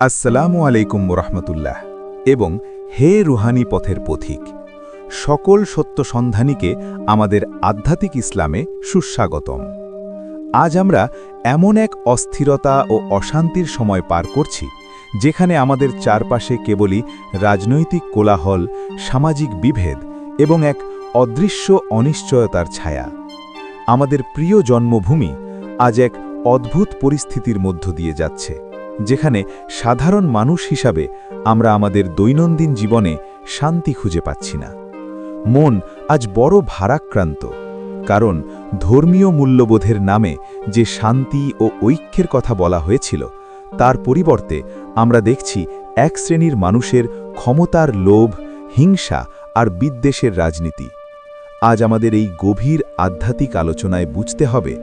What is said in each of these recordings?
আসসালামু আলাইকুম রহমতুল্লাহ এবং হে রুহানি পথের পথিক, সকল সত্য সন্ধানীকে আমাদের আধ্যাত্মিক ইসলামে সুস্বাগতম। আজ আমরা এমন এক অস্থিরতা ও অশান্তির সময় পার করছি, যেখানে আমাদের চারপাশে কেবলই রাজনৈতিক কোলাহল, সামাজিক বিভেদ এবং এক অদৃশ্য অনিশ্চয়তার ছায়া। আমাদের প্রিয় জন্মভূমি আজ এক অদ্ভুত পরিস্থিতির মধ্য দিয়ে যাচ্ছে, যেখানে সাধারণ মানুষ হিসাবে আমরা আমাদের দৈনন্দিন জীবনে শান্তি খুঁজে পাচ্ছি না। মন আজ বড় ভারাক্রান্ত, কারণ ধর্মীয় মূল্যবোধের নামে যে শান্তি ও ঐক্যের কথা বলা হয়েছিল, তার পরিবর্তে আমরা দেখছি এক শ্রেণীর মানুষের ক্ষমতার লোভ, হিংসা আর বিদ্বেষের রাজনীতি। আজ আমাদের এই গভীর আধ্যাত্মিক আলোচনায় বুঝতে হবে,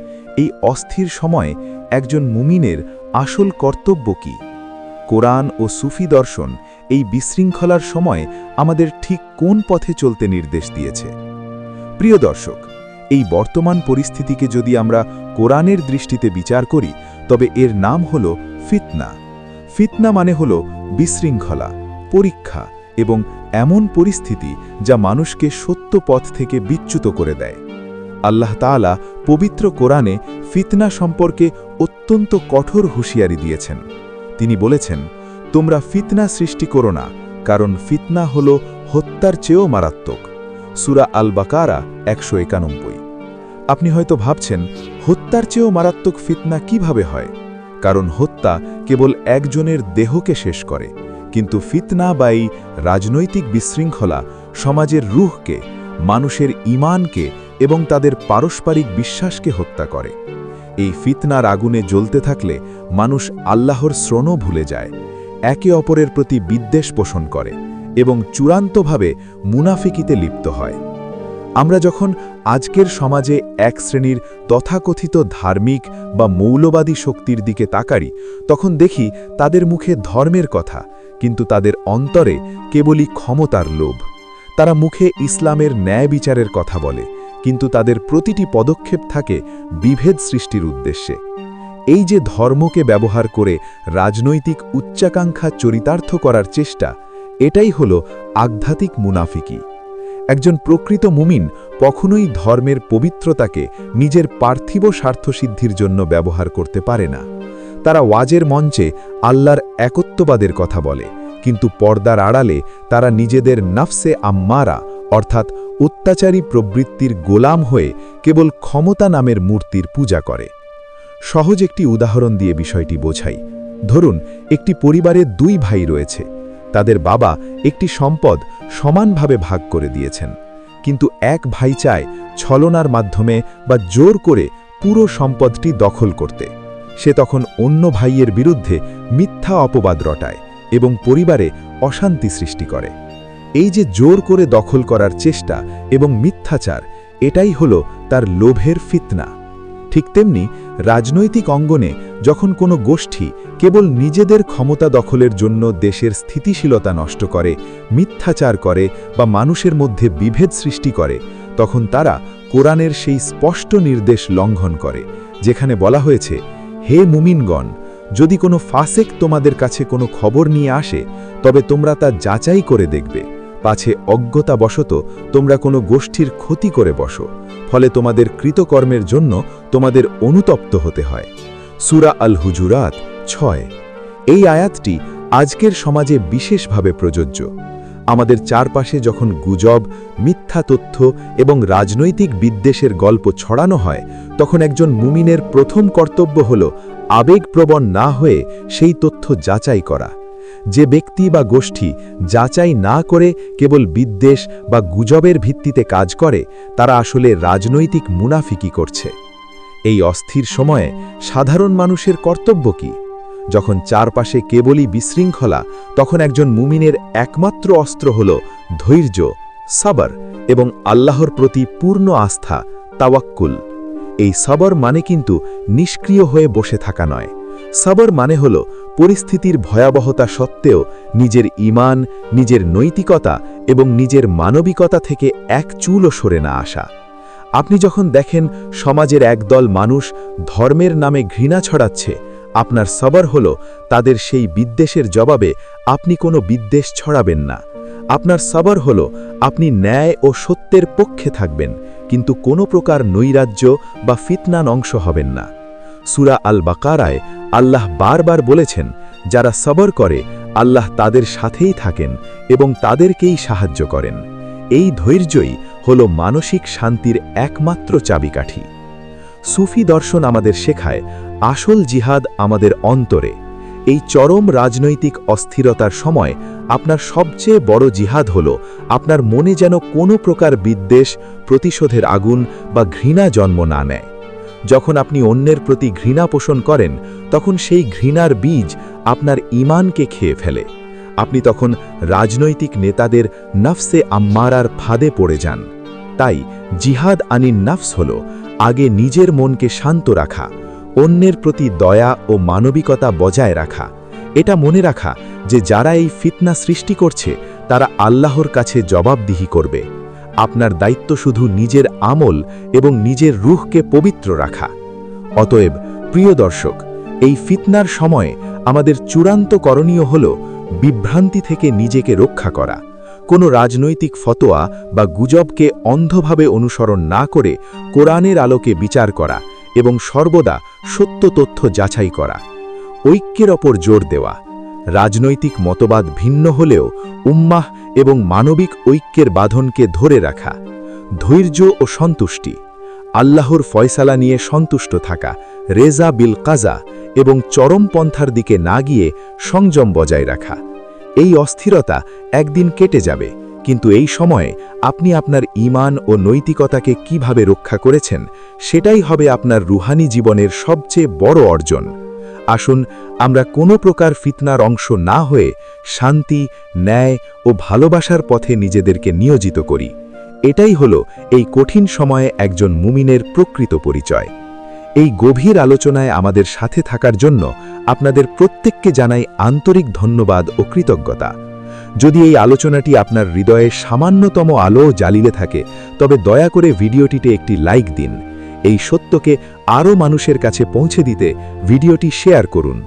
এই অস্থির সময়ে একজন মুমিনের আসল কর্তব্য কী। কোরআন ও সুফি দর্শন এই বিশৃঙ্খলার সময় আমাদের ঠিক কোন পথে চলতে নির্দেশ দিয়েছে। প্রিয় দর্শক, এই বর্তমান পরিস্থিতিকে যদি আমরা কোরআনের দৃষ্টিতে বিচার করি, তবে এর নাম হল ফিতনা। ফিতনা মানে হল বিশৃঙ্খলা, পরীক্ষা এবং এমন পরিস্থিতি যা মানুষকে সত্য পথ থেকে বিচ্যুত করে দেয়। আল্লাহ তাআলা পবিত্র কোরআনে ফিতনা সম্পর্কে অত্যন্ত কঠোর হুঁশিয়ারি দিয়েছেন। তিনি বলেছেন, তোমরা ফিতনা সৃষ্টি করো না, কারণ ফিতনা হল হত্যার চেয়েও মারাত্মক। সূরা আল বাকারা 191। আপনি হয়তো ভাবছেন, হত্যার চেয়েও মারাত্মক ফিতনা কিভাবে হয়? কারণ হত্যা কেবল একজনের দেহকে শেষ করে, কিন্তু ফিতনা বা এই রাজনৈতিক বিশৃঙ্খলা সমাজের রূহকে, মানুষের ঈমানকে এবং তাদের পারস্পরিক বিশ্বাসকে হত্যা করে। এই ফিতনার আগুনে জ্বলতে থাকলে মানুষ আল্লাহর শ্রণ ভুলে যায়, একে অপরের প্রতি বিদ্বেষ পোষণ করে এবং চূড়ান্তভাবে মুনাফিকিতে লিপ্ত হয়। আমরা যখন আজকের সমাজে এক শ্রেণীর তথাকথিত ধার্মিক বা মৌলবাদী শক্তির দিকে তাকাই, তখন দেখি তাদের মুখে ধর্মের কথা, কিন্তু তাদের অন্তরে কেবলই ক্ষমতার লোভ। তারা মুখে ইসলামের ন্যায় বিচারের কথা বলে, কিন্তু তাদের প্রতিটি পদক্ষেপ থাকে বিভেদ সৃষ্টির উদ্দেশ্যে। এই যে ধর্মকে ব্যবহার করে রাজনৈতিক উচ্চাকাঙ্ক্ষা চরিতার্থ করার চেষ্টা, এটাই হল আধ্যাত্মিক মুনাফিকি। একজন প্রকৃত মুমিন কখনোই ধর্মের পবিত্রতাকে নিজের পার্থিব স্বার্থসিদ্ধির জন্য ব্যবহার করতে পারে না। তারা ওয়াজের মঞ্চে আল্লাহর একত্ববাদের কথা বলে, কিন্তু পর্দার আড়ালে তারা নিজেদের নফসে আম্মারা অর্থাৎ অত্যাচারী প্রবৃত্তির গোলাম হয়ে কেবল ক্ষমতা নামের মূর্তির পূজা করে। সহজ একটি উদাহরণ দিয়ে বিষয়টি বোঝাই। ধরুন, একটি পরিবারে দুই ভাই রয়েছে। তাদের বাবা একটি সম্পদ সমানভাবে ভাগ করে দিয়েছেন, কিন্তু এক ভাই চায় ছলনার মাধ্যমে বা জোর করে পুরো সম্পদটি দখল করতে। সে তখন অন্য ভাইয়ের বিরুদ্ধে মিথ্যা অপবাদ রটায় এবং পরিবারে অশান্তি সৃষ্টি করে। এই যে জোর করে দখল করার চেষ্টা এবং মিথ্যাচার, এটাই হল তার লোভের ফিতনা। ঠিক তেমনি রাজনৈতিক অঙ্গনে যখন কোনো গোষ্ঠী কেবল নিজেদের ক্ষমতা দখলের জন্য দেশের স্থিতিশীলতা নষ্ট করে, মিথ্যাচার করে বা মানুষের মধ্যে বিভেদ সৃষ্টি করে, তখন তারা কোরআনের সেই স্পষ্ট নির্দেশ লঙ্ঘন করে, যেখানে বলা হয়েছে, হে মুমিনগণ, যদি কোনো ফাসেক তোমাদের কাছে কোনো খবর নিয়ে আসে, তবে তোমরা তা যাচাই করে দেখবে, পাছে অজ্ঞতাবশত তোমরা কোনো গোষ্ঠীর ক্ষতি করে বসো, ফলে তোমাদের কৃতকর্মের জন্য তোমাদের অনুতপ্ত হতে হয়। সূরা আল হুজুরাত 6। এই আয়াতটি আজকের সমাজে বিশেষভাবে প্রযোজ্য। আমাদের চারপাশে যখন গুজব, মিথ্যা তথ্য এবং রাজনৈতিক বিদ্বেষের গল্প ছড়ানো হয়, তখন একজন মুমিনের প্রথম কর্তব্য হল আবেগপ্রবণ না হয়ে সেই তথ্য যাচাই করা। যে ব্যক্তি বা গোষ্ঠী যাচাই না করে কেবল বিদ্বেষ বা গুজবের ভিত্তিতে কাজ করে, তারা আসলে রাজনৈতিক মুনাফিকি করছে। এই অস্থির সময়ে সাধারণ মানুষের কর্তব্য কী? যখন চারপাশে কেবলই বিশৃঙ্খলা, তখন একজন মুমিনের একমাত্র অস্ত্র হল ধৈর্য, সবর এবং আল্লাহর প্রতি পূর্ণ আস্থা, তাওয়াক্কুল। এই সবর মানে কিন্তু নিষ্ক্রিয় হয়ে বসে থাকা নয়। সবর মানে হল পরিস্থিতির ভয়াবহতা সত্ত্বেও নিজের ঈমান, নিজের নৈতিকতা এবং নিজের মানবিকতা থেকে এক চুলও সরে না আসা। আপনি যখন দেখেন সমাজের একদল মানুষ ধর্মের নামে ঘৃণা ছড়াচ্ছে, আপনার সবর হল তাদের সেই বিদ্বেষের জবাবে আপনি কোনো বিদ্বেষ ছড়াবেন না। আপনার সবর হল আপনি ন্যায় ও সত্যের পক্ষে থাকবেন, কিন্তু কোনো প্রকার নৈরাজ্য বা ফিতনার অংশ হবেন না। সূরা আল বাকারায় আল্লাহ বারবার বলেছেন, যারা সবর করে আল্লাহ তাদের সাথেই থাকেন এবং তাদেরকেই সাহায্য করেন। এই ধৈর্যই হল মানসিক শান্তির একমাত্র চাবিকাঠি। সুফি দর্শন আমাদের শেখায় আসল জিহাদ আমাদের অন্তরে। এই চরম রাজনৈতিক অস্থিরতার সময় আপনার সবচেয়ে বড় জিহাদ হল আপনার মনে যেন কোনো প্রকার বিদ্বেষ, প্রতিশোধের আগুন বা ঘৃণা জন্ম না নেয়। যখন আপনি অন্যের প্রতি ঘৃণা পোষণ করেন, তখন সেই ঘৃণার বীজ আপনার ঈমানকে খেয়ে ফেলে। আপনি তখন রাজনৈতিক নেতাদের নফসে আম্মারার ফাঁদে পড়ে যান। তাই জিহাদ আনিন নফস হল আগে নিজের মনকে শান্ত রাখা, অন্যের প্রতি দয়া ও মানবিকতা বজায় রাখা। এটা মনে রাখা যে যারা এই ফিতনা সৃষ্টি করছে তারা আল্লাহর কাছে জবাবদিহি করবে। আপনার দায়িত্ব শুধু নিজের আমল এবং নিজের রূহকে পবিত্র রাখা। অতএব প্রিয় দর্শক, এই ফিতনার সময়ে আমাদের চূড়ান্ত করণীয় হল বিভ্রান্তি থেকে নিজেকে রক্ষা করা। কোনো রাজনৈতিক ফতোয়া বা গুজবকে অন্ধভাবে অনুসরণ না করে কোরআনের আলোকে বিচার করা এবং সর্বদা সত্য তথ্য যাচাই করা। ঐক্যের ওপর জোর দেওয়া। রাজনৈতিক মতবাদ ভিন্ন হলেও উম্মাহ এবং মানবিক ঐক্যের বাঁধনকে ধরে রাখা। ধৈর্য ও সন্তুষ্টি। আল্লাহর ফয়সালা নিয়ে সন্তুষ্ট থাকা, রেজা বিল কাজা এবং চরমপন্থার দিকে না গিয়ে সংযম বজায় রাখা। এই অস্থিরতা একদিন কেটে যাবে, কিন্তু এই সময়ে আপনি আপনার ঈমান ও নৈতিকতাকে কিভাবে রক্ষা করেছেন সেটাই হবে আপনার রুহানি জীবনের সবচেয়ে বড় অর্জন। আসুন আমরা কোনো প্রকার ফিতনার অংশ না হয়ে শান্তি, ন্যায় ও ভালোবাসার পথে নিজেদেরকে নিয়োজিত করি। এটাই হলো এই কঠিন সময়ে একজন মুমিনের প্রকৃত পরিচয়। এই গভীর আলোচনায় আমাদের সাথে থাকার জন্য আপনাদের প্রত্যেককে জানাই আন্তরিক ধন্যবাদ ও কৃতজ্ঞতা। যদি এই আলোচনাটি আপনার হৃদয়ে সামান্যতম আলো জ্বালিয়ে থাকে, তবে দয়া করে ভিডিওটিতে একটি লাইক দিন। এই সত্যকে আরও মানুষের কাছে পৌঁছে দিতে ভিডিওটি শেয়ার করুন।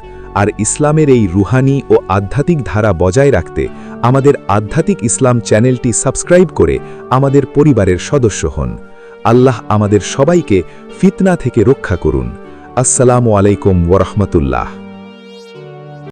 আর ইসলামের এই রুহানি ও আধ্যাত্মিক ধারা বজায় রাখতে আমাদের আধ্যাত্মিক ইসলাম চ্যানেলটি সাবস্ক্রাইব করে আমাদের পরিবারের সদস্য হন। আল্লাহ আমাদের সবাইকে ফিতনা থেকে রক্ষা করুন। আসসালামু আলাইকুম ওয়া রাহমাতুল্লাহ।